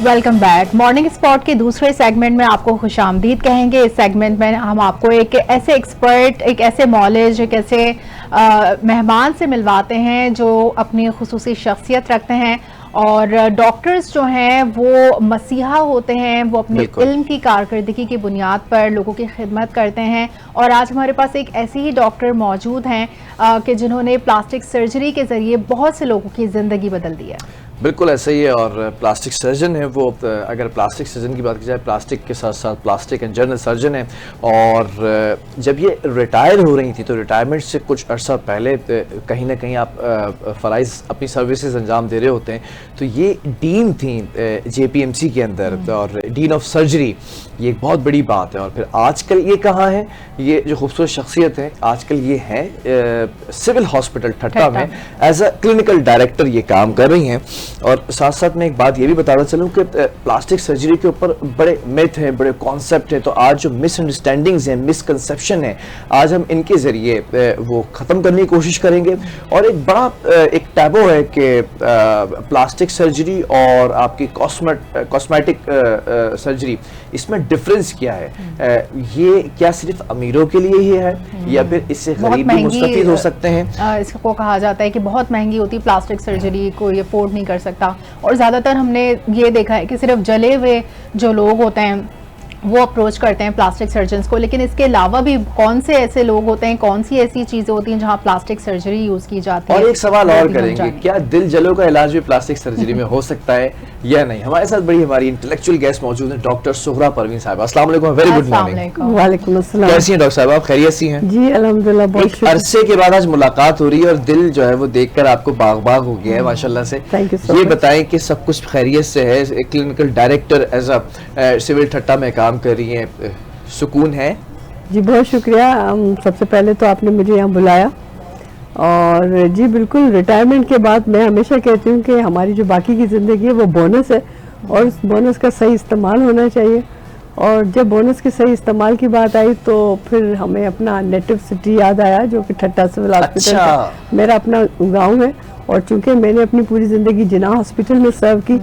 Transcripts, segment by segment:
Welcome back. Morning spot के दूसरे segment में आपको खुशामदीद कहेंगे। इस सेगमेंट में हम आपको एक ऐसे एक्सपर्ट, एक ऐसे नॉलेज, एक ऐसे मेहमान से मिलवाते हैं जो अपनी खुसूसी शख्सियत रखते हैं। और डॉक्टर्स जो हैं वो मसीहा होते हैं, वो अपने इल्म की कारकर्दगी की बुनियाद पर लोगों की खिदमत करते हैं। और आज हमारे पास एक ऐसी ही डॉक्टर मौजूद हैं कि जिन्होंने प्लास्टिक सर्जरी के ज़रिए बहुत से लोगों की ज़िंदगी बदल दी है। बिल्कुल ऐसा ही है। और प्लास्टिक सर्जन है वो, अगर प्लास्टिक सर्जन की बात की जाए, प्लास्टिक के साथ साथ प्लास्टिक एंड जनरल सर्जन है। और जब ये रिटायर हो रही थी तो रिटायरमेंट से कुछ अर्सा पहले कहीं ना कहीं आप फ़राइज़ अपनी सर्विसेज अंजाम दे रहे होते हैं। तो ये डीन थी JPMC के अंदर, और डीन ऑफ सर्जरी, ये एक बहुत बड़ी बात है। और फिर आजकल ये कहाँ है, ये जो खूबसूरत शख्सियत है आजकल ये है सिविल हॉस्पिटल ठट्टा में एज अ क्लिनिकल डायरेक्टर ये काम कर रही हैं। और साथ साथ मैं एक बात ये भी बताना चलूँ कि प्लास्टिक सर्जरी के ऊपर बड़े मिथ हैं, बड़े कॉन्सेप्ट हैं। तो आज जो मिसअंडरस्टैंडिंग्स हैं, मिसकंसेप्शन है, आज हम इनके ज़रिए वो ख़त्म करने की कोशिश करेंगे। और एक बड़ा एक टैबो है कि प्लास्टिक सर्जरी और आपकी कॉस्मेटिक सर्जरी, इसमें डिफरेंस क्या है? ये क्या सिर्फ अमीरों के लिए ही है या फिर इससे गरीब भी मुस्तफीद हो सकते हैं? इसको कहा जाता है कि बहुत महंगी होती है प्लास्टिक सर्जरी, कोई अफोर्ड नहीं कर सकता। और ज़्यादातर हमने ये देखा है कि सिर्फ जले हुए जो लोग होते हैं वो अप्रोच करते हैं प्लास्टिक सर्जन्स को। लेकिन इसके अलावा भी कौन से ऐसे लोग होते हैं, कौन सी ऐसी चीज़ें होती हैं जहां प्लास्टिक सर्जरी यूज़ की जाती है? और एक सवाल और करेंगे, क्या दिल जलो का इलाज भी प्लास्टिक सर्जरी में हो सकता है या नहीं? हमारे साथ बड़ी हमारी इंटेलेक्चुअल गेस्ट मौजूद हैं, डॉक्टर सुहरा परवीन साहब। अस्सलाम वालेकुम, वेरी गुड मॉर्निंग। वालेकुम अस्सलाम। कैसी हैं डॉक्टर साहब आप? खैरियत सी हैं? जी अल्हम्दुलिल्लाह, बहुत शुक्रिया। अरसे के बाद आज मुलाकात हो रही है और दिल जो है वो देखकर आपको बाग बाग हो गया है माशाल्लाह से। ये बताएं कि सब कुछ खैरियत से है? Clinical director as a civil Thatta में काम कर रही हैं, सुकून है? जी बहुत शुक्रिया। सबसे पहले तो आपने मुझे यहाँ बुलाया। और जी बिल्कुल, रिटायरमेंट के बाद मैं हमेशा कहती हूँ कि हमारी जो बाकी की ज़िंदगी है वो बोनस है और उस बोनस का सही इस्तेमाल होना चाहिए। और जब बोनस के सही इस्तेमाल की बात आई तो फिर हमें अपना नेटिव सिटी याद आया, जो कि ठट्टा सिविल हॉस्पिटल मेरा अपना गाँव है। और चूँकि मैंने अपनी पूरी ज़िंदगी जिन्ना हॉस्पिटल में सर्व की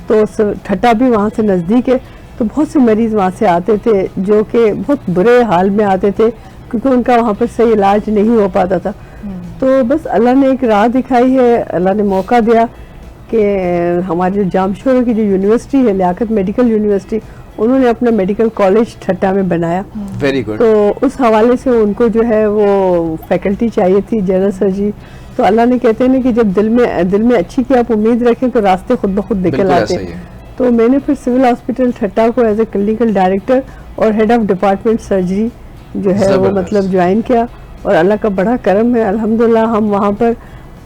तो ठट्टा भी वहाँ से नज़दीक है। तो बहुत से मरीज़ वहाँ से आते थे जो कि बहुत बुरे हाल में आते थे क्योंकि उनका वहाँ पर सही इलाज नहीं हो पाता था। तो बस अल्लाह ने एक राह दिखाई है, अल्लाह ने मौका दिया कि हमारे जो जामशोर की जो यूनिवर्सिटी है, लियाकत मेडिकल यूनिवर्सिटी, उन्होंने अपना मेडिकल कॉलेज ठट्टा में बनाया। Very good. तो उस हवाले से उनको जो है वो फैकल्टी चाहिए थी जनरल सर्जरी। तो अल्लाह ने, कहते हैं कि जब दिल में अच्छी की आप उम्मीद रखें तो रास्ते खुद ब खुद निकल आते हैं। तो मैंने फिर सिविल हॉस्पिटल ठट्टा को एज ए क्लिनिकल डायरेक्टर और हेड ऑफ डिपार्टमेंट सर्जरी जो है वो मतलब ज्वाइन किया। और अल्लाह का बड़ा करम है, अल्हम्दुलिल्लाह हम वहाँ पर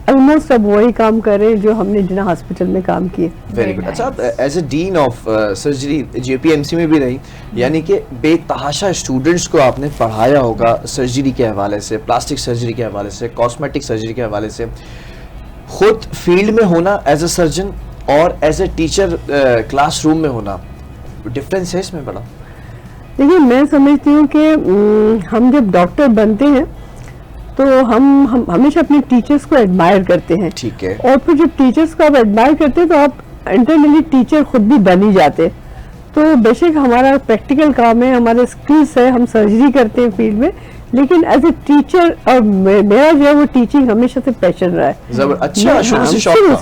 ऑलमोस्ट अब वही काम कर रहे हैं जो हमने जिन्ना हॉस्पिटल में काम किए। Very good. अच्छा, आप as a dean of surgery JPMC में भी रही, यानी कि बेतहाशा स्टूडेंट्स को आपने पढ़ाया होगा सर्जरी के हवाले से, प्लास्टिक सर्जरी के हवाले से, कॉस्मेटिक सर्जरी के हवाले से। खुद फील्ड में होना एज ए सर्जन और एज ए टीचर क्लासरूम में होना, डिफरेंस है इसमें बड़ा? देखिए, मैं समझती हूँ कि हम जब डॉक्टर बनते हैं तो हम हमेशा अपने टीचर्स को एडमायर करते हैं। ठीक है। और फिर जब टीचर्स को आप एडमायर करते हैं तो आप इंटरनली टीचर खुद भी बन ही जाते। तो बेशक हमारा प्रैक्टिकल काम है, हमारे स्किल्स है, हम सर्जरी करते हैं फील्ड में, लेकिन एज ए टीचर और मेरा जो है वो टीचिंग हमेशा से पैशन रहा है। अच्छा,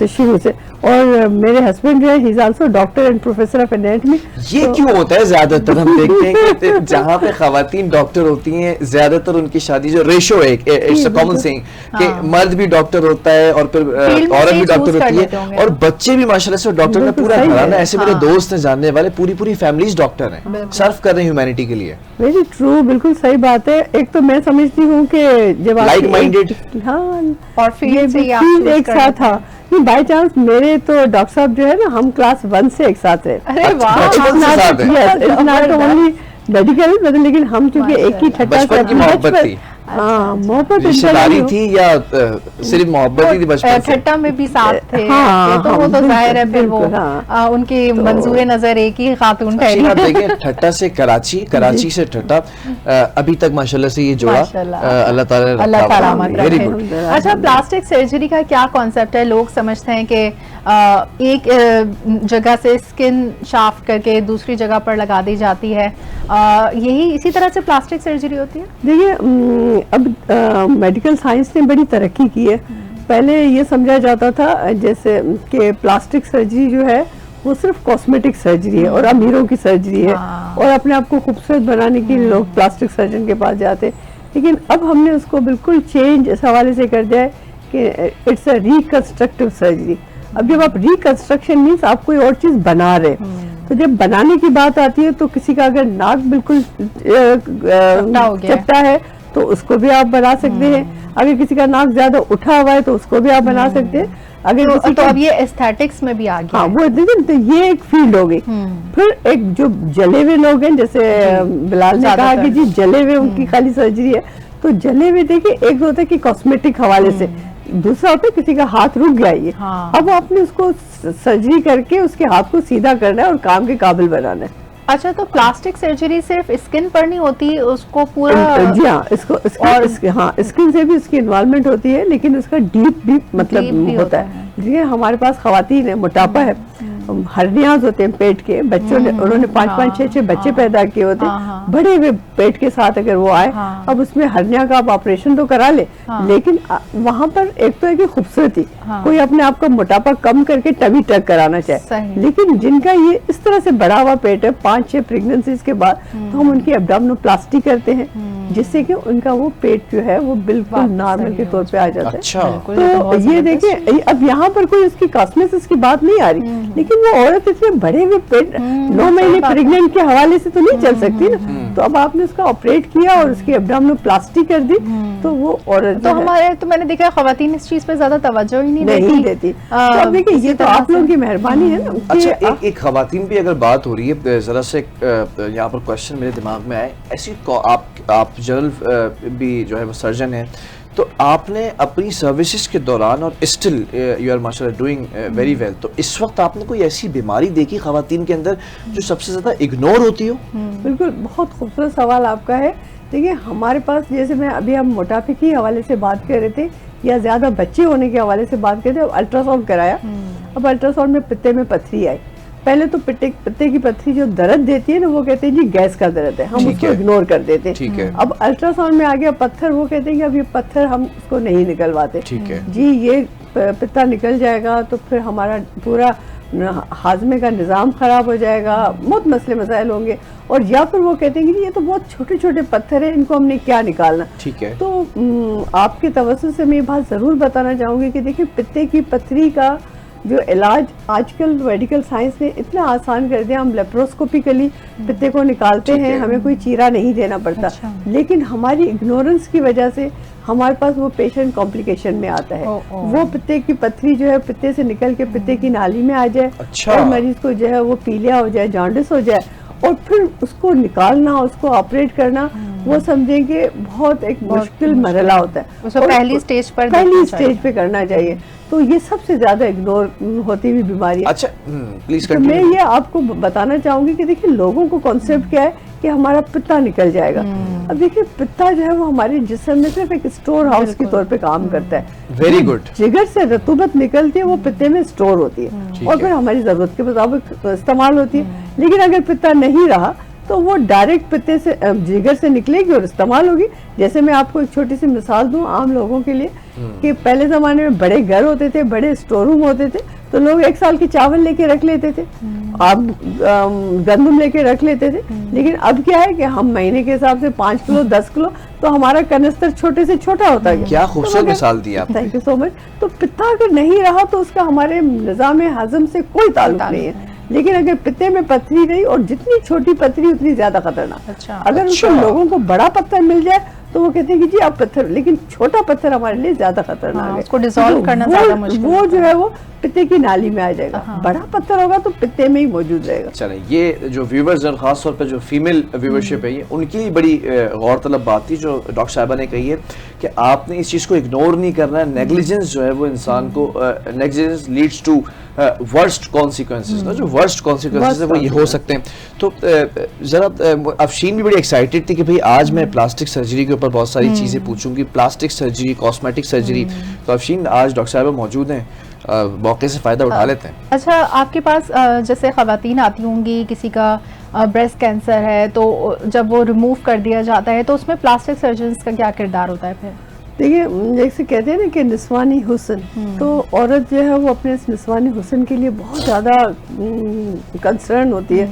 शुरू से। और मेरे हस्बैंड जो है, he is also doctor and professor of anatomy. ये तो क्यों होता है? ज्यादातर हम देखते हैं कि जहाँ पे खवातीन डॉक्टर होती हैं, ज्यादातर उनकी शादी जो रेशो है, इट्स अ कॉमन सेइंग कि मर्द भी डॉक्टर होता है और फिर औरत भी डॉक्टर होती है और बच्चे भी माशाल्लाह से डॉक्टर में पूरा घराना। ऐसे मेरे दोस्त हैं जानने वाले, पूरी फैमिलीज डॉक्टर हैं, सर्व कर रहे हैं ह्यूमैनिटी के लिए। वेरी ट्रू, बिल्कुल सही बात है। एक तो मैं समझती हूँ कि जब लाइक माइंडेड, हाँ, और फील्ड एक साथ था। नहीं, बाय चांस मेरे तो डॉक्टर साहब जो है ना, हम क्लास 1 से एक साथ रहे। अरे वाह, मेडिकल मतलब, लेकिन हम चूंकि एक ही ठट्टा से मोहब्बत रिश्तेदारी थी या सिर्फ मोहब्बत ही थी बचपन से? ठट्टा में भी साथ थे, हाँ, तो वो तो जाहिर है फिर वो उनकी तो मंजूर नजर एक ही खातून अच्छी बात ठहरी। देखिए, ठट्टा से कराची, कराची से ठट्टा, अभी तक माशाल्लाह से ये जोड़ा अल्लाह ताला ने अल्लाह रखा ताला हुआ है। मत वेरी रखे। गुड। अच्छा, प्लास्टिक सर्जरी का क्या कॉन्सेप्ट है? लोग समझते हैं कि एक जगह से स्किन शाफ्ट करके दूसरी जगह पर लगा दी जाती है, यही इसी तरह से प्लास्टिक सर्जरी होती है? देखिए, अब मेडिकल साइंस ने बड़ी तरक्की की है। पहले ये समझा जाता था जैसे कि प्लास्टिक सर्जरी जो है वो सिर्फ कॉस्मेटिक सर्जरी है और अमीरों की सर्जरी है, और अपने आप को खूबसूरत बनाने के लिए लोग प्लास्टिक सर्जन के पास जाते। लेकिन अब हमने उसको बिल्कुल चेंज इस हवाले से कर दिया है कि इट्स अ रिकंस्ट्रक्टिव सर्जरी। अब जब आप रिकंस्ट्रक्शन मीन्स आप कोई और चीज बना रहे, तो जब बनाने की बात आती है तो किसी का अगर नाक बिल्कुल चपटा है तो उसको भी आप बना सकते हैं। अगर किसी का नाक ज्यादा उठा हुआ है तो उसको भी आप बना सकते हैं। अगर किसी तो का, अब ये एस्थेटिक्स में भी आ गया हाँ है। वो देखिए, तो ये एक फील्ड हो गई। फिर एक जो जले हुए लोग हैं, जैसे बिलाल ने कहा कि जी जले हुए उनकी खाली सर्जरी है, तो जले हुए देखिए, एक होता है कि कॉस्मेटिक हवाले से, दूसरा होता है किसी का हाथ रुक गया ये, अब आपने उसको सर्जरी करके उसके हाथ को सीधा करना है और काम के काबिल बनाना है। अच्छा, तो प्लास्टिक सर्जरी सिर्फ स्किन पर नहीं होती, उसको पूरा? जी हाँ, हाँ, स्किन से भी उसकी इन्वॉल्वमेंट होती है, लेकिन उसका डीप भी मतलब होता है। देखिए, हमारे पास खवातीन है, मोटापा है, हर्नियाज होते हैं पेट के, बच्चों ने उन्होंने 5-5, 6-6 बच्चे पैदा किए होते हैं, बड़े हुए पेट के साथ अगर वो आए, अब उसमें हर्निया का आप ऑपरेशन तो करा ले, लेकिन वहाँ पर एक तो है कि खूबसूरती, कोई अपने आप का मोटापा कम करके टमी टक कराना चाहे, लेकिन जिनका ये इस तरह से बढ़ा हुआ पेट है 5-6 प्रेगनेंसीज के बाद, तो हम उनकी एब्डोमिनोप्लास्टी करते हैं, जिससे कि उनका वो पेट जो है वो बिल्कुल नॉर्मल के तौर पे आ जाता है। अच्छा, तो ये देखिए, अब यहाँ पर कोई उसकी कॉस्मेटिक्स की बात नहीं आ रही, लेकिन वो औरत इतने बड़े हुए पेट 9 महीने प्रेग्नेंट के हवाले से तो नहीं चल सकती ना, तो अब आपने उसका ऑपरेट किया और उसकी एब्डोमिनोप्लास्टी कर दी, तो वो औरत तो हमारे, तो मैंने देखा खवातीन इस चीज पे ज्यादा तवज्जो ही नहीं देती। तो अब देखिए, ये तो आप लोगों की मेहरबानी है ना। अच्छा, एक खवातीन भी अगर बात हो रही है, जरा से यहाँ पर क्वेश्चन मेरे दिमाग में आए, ऐसी आप जनरल भी जो है वो सर्जन है, तो आपने अपनी सर्विसेज के दौरान और स्टिल यू आर माशाल्लाह डूइंग वेरी वेल, तो इस वक्त आपने कोई ऐसी बीमारी देखी खवातीन के अंदर जो सबसे ज्यादा इग्नोर होती हो? बिल्कुल, बहुत खूबसूरत सवाल आपका है। देखिए, हमारे पास जैसे मैं अभी हम मोटापे के हवाले से बात कर रहे थे या ज्यादा बच्चे होने के हवाले से बात कर रहे थे, अब अल्ट्रासाउंड कराया, अब अल्ट्रासाउंड में पित्ते में पत्थरी आई। पहले तो पित्ते की पत्थरी जो दर्द देती है ना, वो कहते हैं जी गैस का दर्द है, हम उसको इग्नोर कर देते हैं। अब अल्ट्रासाउंड में आ गया पत्थर, वो कहते हैं कि अब ये पत्थर हम उसको नहीं निकलवाते, जी ये पित्ता निकल जाएगा तो फिर हमारा पूरा हाजमे का निज़ाम खराब हो जाएगा, बहुत मसले मसाइल होंगे। और या फिर वो कहते हैं कि ये तो बहुत छोटे छोटे पत्थर हैं, इनको हमने क्या निकालना। ठीक है, तो आपके तवज्जुह से मैं ये बात जरूर बताना चाहूंगी कि देखिए, पित्ते की पत्थरी का जो इलाज आजकल मेडिकल साइंस ने इतना आसान कर दिया, हम लेप्रोस्कोपिकली पित्ते को निकालते हैं, हमें कोई चीरा नहीं देना पड़ता। लेकिन हमारी इग्नोरेंस की वजह से हमारे पास वो पेशेंट कॉम्प्लिकेशन में आता है, वो पित्ते की पत्थरी जो है पित्ते से निकल के पित्ते की नाली में आ जाए, और मरीज को जो है वो पीलिया हो जाए, जॉन्डिस हो जाए, और फिर उसको निकालना, उसको ऑपरेट करना, वो समझेंगे बहुत एक मुश्किल मरहला होता है। उसको पहली स्टेज पे करना चाहिए। तो ये सबसे ज्यादा इग्नोर होती हुई बीमारी है। अच्छा, प्लीज तो मैं ये आपको बताना चाहूंगी कि देखिए, लोगों को कॉन्सेप्ट क्या है कि हमारा पित्ता निकल जाएगा। अब देखिए, पित्ता जो है वो हमारे जिस्म में सिर्फ एक स्टोर हाउस के तौर पे काम करता है। Very good. जिगर से रतूबत निकलती है, वो पित्ते में स्टोर होती है और फिर हमारी जरूरत के मुताबिक इस्तेमाल होती है। लेकिन अगर पित्ता नहीं रहा तो वो डायरेक्ट पित्ते से जिगर से निकलेगी और इस्तेमाल होगी। जैसे मैं आपको एक छोटी सी मिसाल दूं आम लोगों के लिए, कि पहले जमाने में बड़े घर होते थे, बड़े स्टोर रूम होते थे, तो लोग 1 साल के चावल लेके रख लेते थे, आप गंदम लेके रख लेते थे। लेकिन अब क्या है कि हम महीने के हिसाब से 5 किलो 10 किलो, तो हमारा कनस्तर छोटे से छोटा होता है। क्या खूबसूरत मिसाल दी आप। Thank you so much. तो पित्ता अगर नहीं रहा तो उसका हमारे निज़ाम हजम से कोई ताल्लुक नहीं है। लेकिन अगर पित्ते में पत्थरी रही, और जितनी छोटी पत्थरी उतनी ज्यादा खतरनाक। अगर उसको लोगों को बड़ा पत्थर मिल जाए तो वो कहते हैं कि जी आप पत्थर, लेकिन छोटा पत्थर हमारे लिए ज्यादा खतरनाक है, उसको डिसॉल्व करना ज्यादा मुश्किल वो जो है वो पित्ते की नाली में आ जाएगा। बड़ा पत्थर होगा तो पित्ते में ही मौजूद रहेगा। चलें, ये जो व्यूवर्स और खास तौर पर जो फीमेल व्यूवरशिप है, ये उनकी लिए बड़ी गौरतलब बात थी जो डॉक्टर साहिबा ने कही है कि आपने इस चीज़ को इग्नोर नहीं करना है। नेग्लिजेंस जो है वो इंसान को, negligence leads to worst consequences, जो वर्स्ट कॉन्सिक्वेंसेस है वो ये हो सकते हैं। तो ज़रा अफशीन भी बड़ी एक्साइटेड थी कि भाई आज मैं प्लास्टिक सर्जरी के ऊपर बहुत सारी चीज़ें पूछूंगी, प्लास्टिक सर्जरी, कॉस्मेटिक सर्जरी। तो अफशीन आज डॉक्टर साहिबा मौजूद हैं, मौके से फ़ायदा उठा लेते हैं। अच्छा, आपके पास जैसे ख़वातीन आती होंगी, किसी का ब्रेस्ट कैंसर है, तो जब वो रिमूव कर दिया जाता है तो उसमें प्लास्टिक सर्जन्स का क्या किरदार होता है फिर? देखिए, जैसे कहते हैं ना कि निस्वानी हुस्न, तो औरत जो है वो अपने इस निस्वानी हुस्न के लिए बहुत ज़्यादा कंसर्न होती है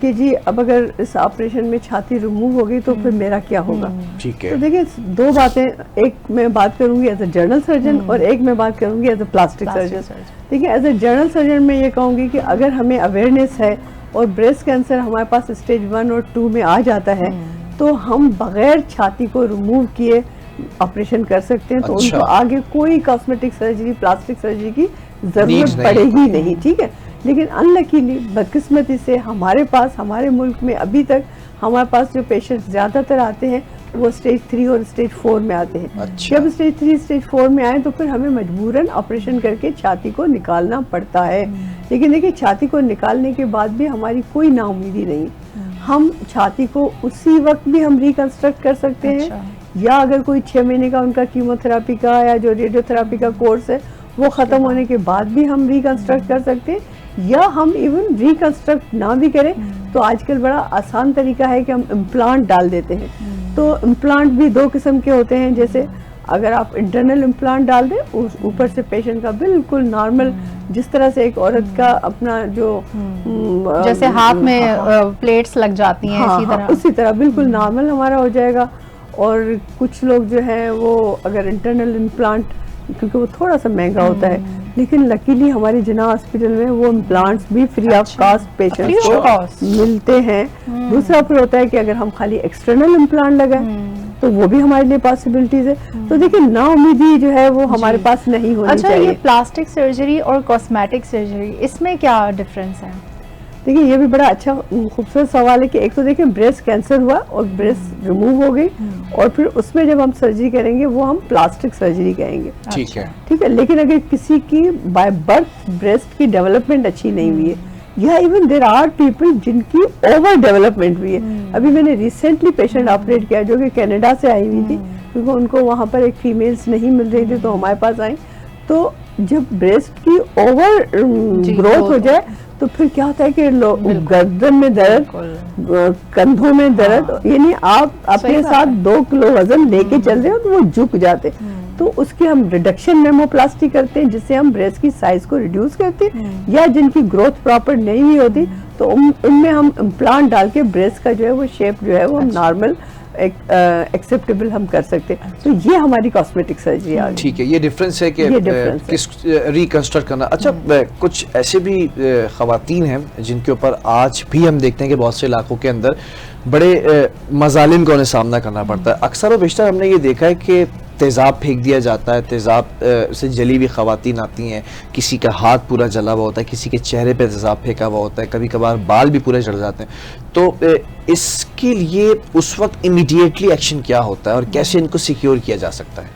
कि जी अब अगर इस ऑपरेशन में छाती रिमूव होगी तो फिर मेरा क्या होगा। ठीक है। तो देखिए, दो बातें, एक मैं बात करूंगी एज अ जनरल सर्जन और एक मैं बात करूंगी एज अ प्लास्टिक सर्जन। देखिए, एज अ जनरल सर्जन मैं ये कहूँगी कि अगर हमें अवेयरनेस है और ब्रेस्ट कैंसर हमारे पास स्टेज 1 और 2 में आ जाता है तो हम बगैर छाती को रिमूव किए ऑपरेशन कर सकते हैं। तो अच्छा। उनको आगे कोई कॉस्मेटिक सर्जरी, प्लास्टिक सर्जरी की जरूरत पड़ेगी नहीं। ठीक है, लेकिन अनलकीली, बदकिस्मती से हमारे पास, हमारे मुल्क में अभी तक हमारे पास जो पेशेंट ज्यादातर आते हैं वो स्टेज 3 और स्टेज 4 में आते हैं। अच्छा। जब स्टेज 3, स्टेज 4 में आए तो फिर हमें मजबूरन ऑपरेशन करके छाती को निकालना पड़ता है। लेकिन देखिए, छाती को निकालने के बाद भी हमारी कोई नाउमीदी नहीं। हम छाती को उसी वक्त भी हम रिकंस्ट्रक्ट कर सकते हैं, या अगर कोई 6 महीने का उनका कीमोथेरेपी का या जो रेडियोथेरेपी का कोर्स है वो ख़त्म होने के बाद भी हम रिकंस्ट्रक्ट कर सकते हैं, या हम इवन रिकंस्ट्रक्ट ना भी करें तो आजकल बड़ा आसान तरीका है कि हम इम्प्लांट डाल देते हैं। तो इम्प्लांट भी 2 किस्म के होते हैं। जैसे अगर आप इंटरनल इम्प्लांट डाल दें, उस ऊपर से पेशेंट का बिल्कुल नॉर्मल, जिस तरह से एक औरत का अपना जो जैसे हाथ में प्लेट्स लग जाती हैं, इसी तरह, उसी तरह बिल्कुल नॉर्मल हमारा हो जाएगा। और कुछ लोग जो हैं वो अगर इंटरनल इम्प्लांट, क्योंकि वो थोड़ा सा महंगा होता है, लेकिन लकीली हमारी जिना हॉस्पिटल में वो इम्प्लांट्स भी फ्री ऑफ कास्ट पेशेंट्स को मिलते हैं। दूसरा फिर होता है कि अगर हम खाली एक्सटर्नल इम्प्लांट लगाएं तो वो भी हमारे लिए पॉसिबिलिटीज है। तो देखिए, नाउमीदी जो है वो हमारे पास नहीं होनी चाहिए। अच्छा, ये प्लास्टिक सर्जरी और कॉस्मेटिक सर्जरी, इसमें क्या डिफरेंस है? देखिए, ये भी बड़ा अच्छा खूबसूरत सवाल है कि एक तो देखिए ब्रेस्ट कैंसर हुआ और ब्रेस्ट रिमूव हो गई, और फिर उसमें जब हम सर्जरी करेंगे वो हम प्लास्टिक सर्जरी कहेंगे। ठीक है। ठीक है, लेकिन अगर किसी की बाय बर्थ ब्रेस्ट की डेवलपमेंट अच्छी नहीं हुई है, या इवन देयर आर पीपल जिनकी ओवर डेवलपमेंट हुई है। अभी मैंने रिसेंटली पेशेंट ऑपरेट किया जो कि कनाडा से आई हुई थी, क्योंकि उनको वहाँ पर एक फीमेल्स नहीं मिल रही थी, तो हमारे पास आई। तो जब ब्रेस्ट की ओवर ग्रोथ हो जाए तो फिर क्या होता है कि गर्दन में दर्द, कंधों में दर्द, यानी आप अपने साथ 2 किलो वजन लेके चल रहे हो तो वो झुक जाते। तो उसकी हम रिडक्शन मेमोप्लास्टी करते हैं, जिससे हम ब्रेस्ट की साइज को रिड्यूस करते हैं, या जिनकी ग्रोथ प्रॉपर नहीं हुई होती तो उनमें हम इम्प्लांट डाल के ब्रेस्ट का जो है वो शेप जो है वो हम नॉर्मल एक्सेप्टेबल हम कर सकते हैं। तो ये हमारी कॉस्मेटिक सर्जरी आ गई। ठीक है, ये डिफरेंस है कि किस रिकंस्ट्रक्ट करना। अच्छा, कुछ ऐसे भी ख़वातीन हैं जिनके ऊपर आज भी हम देखते हैं कि बहुत से इलाकों के अंदर बड़े मजालिम का उन्हें सामना करना पड़ता है। अक्सर और बेशतर हमने ये देखा है कि तेज़ाब फेंक दिया जाता है, तेज़ाब से जली हुई ख़वातीन आती हैं, किसी का हाथ पूरा जला हुआ होता है, किसी के चेहरे पे तेज़ाब फेंका हुआ होता है, कभी कभार बाल भी पूरे झड़ जाते हैं। तो इसके लिए उस वक्त इमीडिएटली एक्शन क्या होता है और कैसे इनको सिक्योर किया जा सकता है?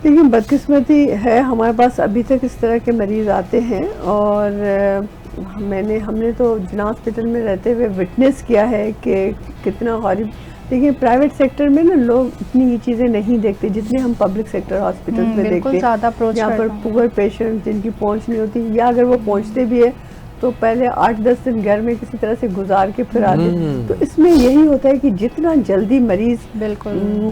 देखिए, बदकिस्मती है, हमारे पास अभी तक इस तरह के मरीज आते हैं, और हमने तो जिना हॉस्पिटल में रहते हुए विटनेस किया है कि कितना हॉरिबल। देखिए, प्राइवेट सेक्टर में ना लोग इतनी ये चीज़ें नहीं देखते जितने हम पब्लिक सेक्टर हॉस्पिटल में देखते हैं। यहाँ पर पुअर पेशेंट जिनकी पहुँच नहीं होती, या अगर वो पहुँचते भी है तो पहले 8-10 दिन घर में किसी तरह से गुजार के फिर आते। तो इसमें यही होता है कि जितना जल्दी मरीज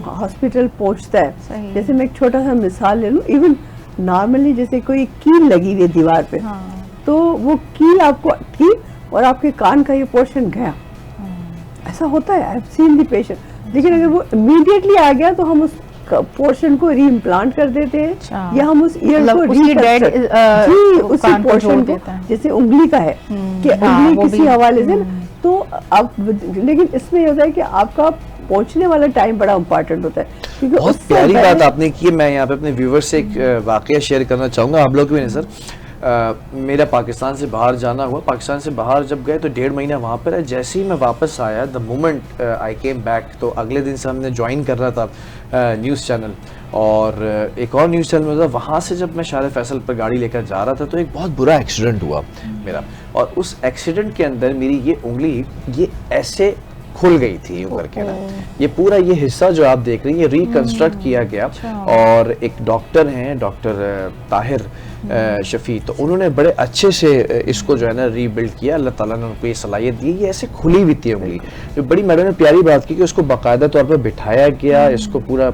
हॉस्पिटल पहुँचता है, जैसे मैं एक छोटा सा मिसाल ले लूँ, इवन नॉर्मली जैसे कोई कील लगी हुई है दीवार पे, तो वो कील आपको थी और आपके कान का ये पोर्शन गया, ऐसा होता है, I have seen the patient. लेकिन अगर वो इमीडिएटली आ गया तो हम उस पोर्शन को री इम्प्लांट कर देते हैं, या हम उस ईयर को उसी पोर्शन को, जैसे उंगली का है कि उंगली किसी हवाले से, तो आप, लेकिन इसमें ये होता है कि आपका पहुंचने वाला टाइम बड़ा इम्पोर्टेंट होता है, क्योंकि बहुत उससे प्यारी पहले- बात आपने की। मैं यहाँ पे अपने व्यूवर से एक वाकया शेयर करना चाहूँगा, आप लोग भी नहीं सर। मेरा पाकिस्तान से बाहर जाना हुआ, पाकिस्तान से बाहर जब गए तो 1.5 महीना वहाँ पर है। जैसे ही मैं वापस आया, the moment I came back, तो अगले दिन से हमने ज्वाइन कर रहा था न्यूज़ चैनल, और एक और न्यूज़ चैनल में था। वहाँ से जब मैं शार फैसल पर गाड़ी लेकर जा रहा था तो एक बहुत बुरा एक्सीडेंट हुआ मेरा, और उस एक्सीडेंट के अंदर मेरी ये उंगली ये ऐसे खुल गई थी यूं करके ना, ये पूरा ये हिस्सा जो आप देख रही हैं ये रिकंस्ट्रक्ट किया गया। और एक डॉक्टर हैं, डॉक्टर ताहिर शफी, तो उन्होंने बड़े अच्छे से इसको जो है ना रीबिल्ड किया। अल्लाह ताला ने उनको ये सलाहियत दी। ये ऐसे खुली हुई थी उंगली, जो बड़ी मैडम ने प्यारी बात की कि उसको बाकायदा तौर पर बिठाया गया, इसको पूरा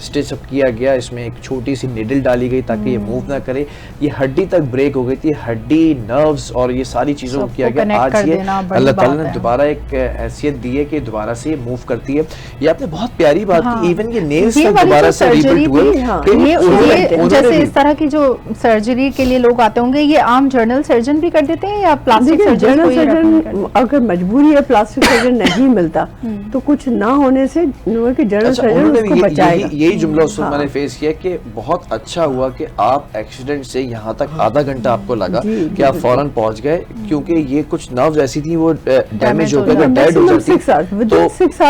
स्टिच अप किया गया, इसमें एक छोटी सी निडल डाली गई ताकि ये मूव ना करे। ये हड्डी तक ब्रेक हो गई थी, हड्डी, नर्व्स और ये सारी चीज़ों को किया गया। आज ये अल्लाह ताला ने दोबारा एक हैसियत दी है कि दोबारा से ये मूव करती है। ये आपने बहुत प्यारी बात की। इवन ये नेल्स तक दोबारा से रीबिल्ड हुए। जैसे इस तरह की जो सर्जरी के लिए लोग आते होंगे, ये आम जनरल सर्जन भी कर देते हैं या प्लास्टिक सर्जन? अगर मजबूरी है, प्लास्टिक सर्जन नहीं मिलता तो कुछ ना होने से जनरल सर्जन उसको बचाएगा। यही जुमला उस वक्त मैंने फेस किया कि बहुत अच्छा हुआ कि आप एक्सीडेंट से यहाँ तक आधा घंटा आपको लगा कि आप फौरन पहुंच गए, क्योंकि ये कुछ नर्व्स ऐसी थी वो डैमेज हो गए, डेड हो जाती, तो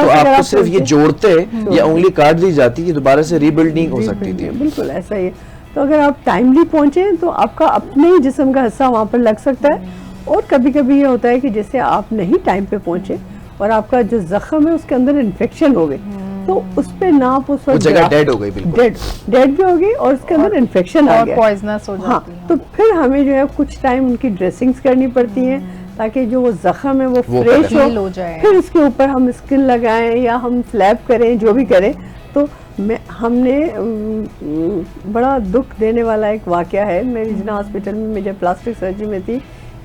आपको सिर्फ ये जोड़ते या उंगली काट दी जाती है, दोबारा से रीबिल्डिंग हो सकती थी। बिल्कुल ऐसा ही है। तो अगर आप टाइमली पहुंचे तो आपका अपने ही जिस्म का हिस्सा वहाँ पर लग सकता है। और कभी कभी ये होता है कि जैसे आप नहीं टाइम पे पहुंचे और आपका जो जख्म है उसके अंदर इन्फेक्शन हो गई, तो उस पे ना आप उस वक्त जगह डेड हो गई, बिल्कुल डेड भी हो गई और उसके अंदर इन्फेक्शन आ गया, पॉइजनस हो जाती है। तो फिर हमें जो है कुछ टाइम उनकी ड्रेसिंग्स करनी पड़ती हैं ताकि जो वो जख्म है वो फ्रेश हो जाए। फिर उसके ऊपर हम स्किन लगाएं या हम फ्लैप करें, जो भी करें। तो हमने बड़ा दुख देने वाला एक वाकया है। मेरी जिना हॉस्पिटल में मैं जब प्लास्टिक सर्जरी में थी,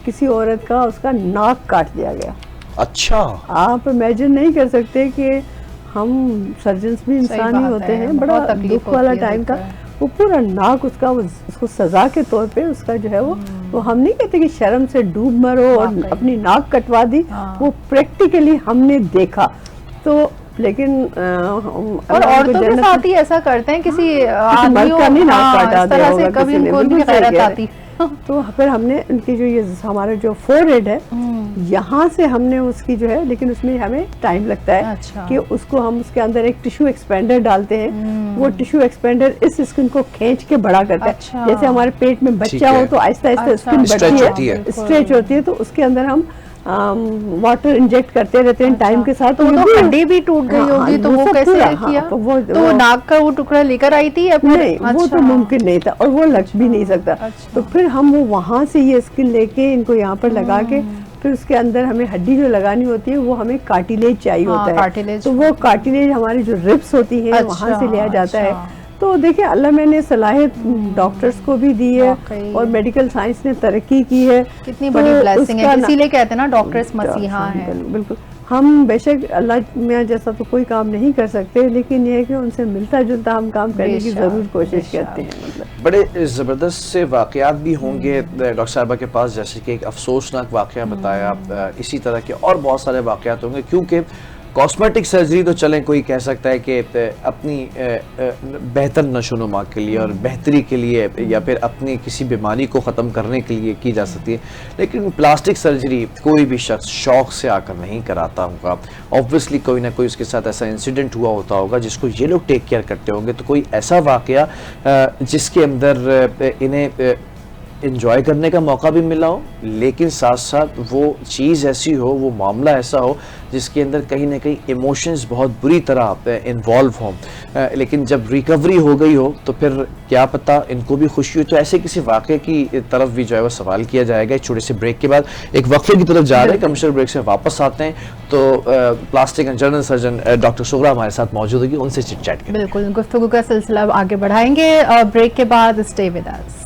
किसी औरत का उसका नाक काट दिया गया। अच्छा, आप इमेजिन नहीं कर सकते कि हम सर्जन्स भी इंसान ही होते हैं। बड़ा दुख वाला टाइम था। वो पूरा नाक उसका, उसको सजा के तौर पे उसका जो है वो हम नहीं कहते कि शर्म से डूब मरो और अपनी नाक कटवा दी, वो प्रैक्टिकली हमने देखा। तो लेकिन और औरतों के साथ ही ऐसा करते हैं, किसी आदमियों का नहीं नाक काटा इस तरह से कभी उनको उनकी गैरत आती। तो फिर हमने उनकी जो ये हमारा जो फोरहेड है यहाँ से हमने उसकी जो है, लेकिन उसमें हमें टाइम लगता है कि उसको हम उसके अंदर एक टिश्यू एक्सपेंडर डालते हैं। वो टिश्यू एक्सपेंडर इस स्किन को खींच के बड़ा करता है। जैसे हमारे पेट में बच्चा हो तो आहिस्ता आहिस्ता स्किन बढ़ती है, स्ट्रेच होती है, तो उसके अंदर हम वाटर इंजेक्ट करते रहते हैं टाइम के साथ। तो हड्डी भी टूट गई होगी, तो वो कैसे किया? तो वो नाक का वो टुकड़ा लेकर आई थी या फिर? नहीं, वो तो मुमकिन नहीं था और वो लग भी नहीं सकता। तो फिर हम वो वहाँ से ये स्किन लेके इनको यहाँ पर लगा के, फिर उसके अंदर हमें हड्डी जो लगानी होती है वो हमें कार्टिलेज चाहिए होता है। तो वो कार्टिलेज हमारी जो रिब्स होती है वहाँ से लिया जाता है। तो देखिए अल्लाह मैंने सलाहियत डॉक्टर्स को भी दी है और मेडिकल साइंस ने तरक्की की है। कितनी बड़ी ब्लेसिंग है, इसीलिए कहते हैं ना डॉक्टर्स मसीहा हैं। बिल्कुल, हम बेशक अल्लाह में जैसा तो कोई काम नहीं कर सकते, लेकिन ये है कि उनसे मिलता जुलता हम काम करने की जरूर कोशिश करते हैं। मतलब बड़े ज़बरदस्त से वाक़यात भी होंगे डॉक्टर साहिबा के पास, जैसे कि एक अफसोसनाक वाक़या बताया, इसी तरह के और बहुत सारे वाक़यात होंगे। क्योंकि कॉस्मेटिक सर्जरी तो चलें कोई कह सकता है कि अपनी बेहतर नशोनुमा के लिए और बेहतरी के लिए या फिर अपनी किसी बीमारी को ख़त्म करने के लिए की जा सकती है, लेकिन प्लास्टिक सर्जरी कोई भी शख्स शौक़ से आकर नहीं कराता होगा। ऑब्वियसली कोई ना कोई उसके साथ ऐसा इंसिडेंट हुआ होता होगा जिसको ये लोग टेक केयर करते होंगे। तो कोई ऐसा वाक़या जिसके अंदर इन्हें इंजॉय करने का मौका भी मिला हो, लेकिन साथ साथ वो चीज़ ऐसी हो, वो मामला ऐसा हो जिसके अंदर कहीं ना कहीं इमोशंस बहुत बुरी तरह इन्वॉल्व हों, लेकिन जब रिकवरी हो गई हो तो फिर क्या पता इनको भी खुशी हो। तो ऐसे किसी वाक़े की तरफ भी जो है वो सवाल किया जाएगा। एक छोटे से ब्रेक के बाद एक वक्फे की तरफ जा रहे हैं, कमर्शियल ब्रेक से वापस आते हैं तो plastic and general surgeon doctor Sughra हमारे साथ मौजूद होगी, उनसे चिट चैट करेंगे। बिल्कुल, गुफ्तगू का सिलसिला आगे बढ़ाएंगे ब्रेक के बाद। Stay with us.